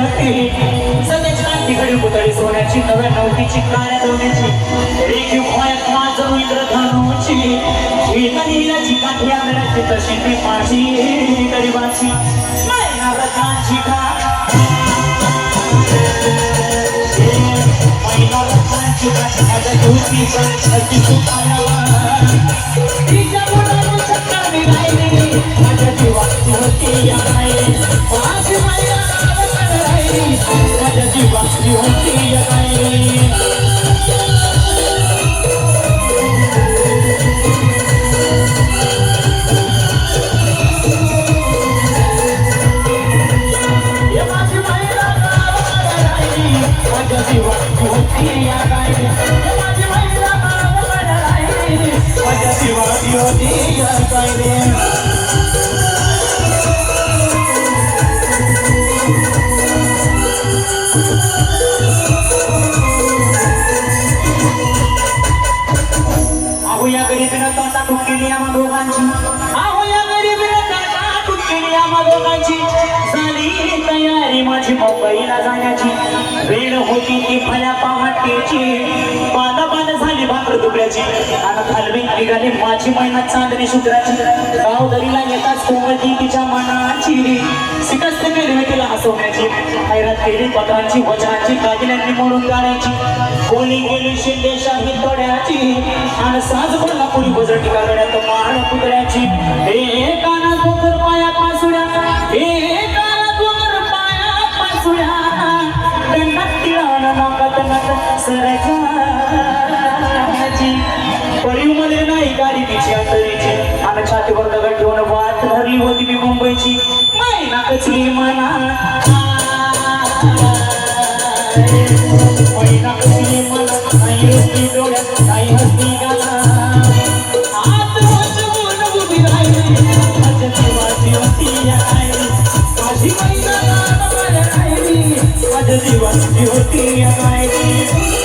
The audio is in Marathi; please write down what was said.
होती सध्याची नांदीकडे पुतळी सोन्याची नव्या नवतीची काळ्या दोन्याची रेखीव खोयात माझं इंद्रधनुची हिरकणीलाची काठी आंधळ्याची तशी ती माझी गरिबाची मैना रत्नाची का मैना रत्नाची काठी माझ्या धुती पण अशी सुतायावर तिच्या मुलाला चक्रावी राहिली माझ्या जीवाची होती या नाही माझी मैना राहिली माझ्या जीवाची होती या नाही आहो या गरीबीनं तोंडा केली आम्हा दोघांची आहो या गरीबीनं तोंडा केली आम्हा दोघांची झाली तयारी माझी मुंबईला जाण्याची वेळ होती ती फल्या पहाटेची बांधा झाली भाकर दुबऱ्याची आणि खालवी निघाली माझी मैना चांदणी शुक्राची गावदरीला येताच कोमलती तिच्या मनाची शिकस्त केली मी तिला हसवण्याची हैरात केली पत्रांची वचनांची दागिन्यांनी मोडून काढायची कोणी गेली शिंदेशाही तोड्याची आणि साज कोल्हापुरी बजरटी कागड्यात माळ पुतळ्याची हे काना गोकर पाया पासुड्या हे काना गोकर पाया पासुड्या दंडात तिळानं नाकात नाकात सरजाची परिमध्ये नाही गाडी तिची अंतरीची आणि छातीवर दगड ठेवून वाट धरली होती मी मुंबईची मैना कचली मना मैना कचली मना नाही हसती डोळ्यात नाही हसती गाला आत वाचवून उभी राहिली माझ्या जीवाची होती या राहिली माझी मैना राहिली माझ्या जीवाची होती या राहिली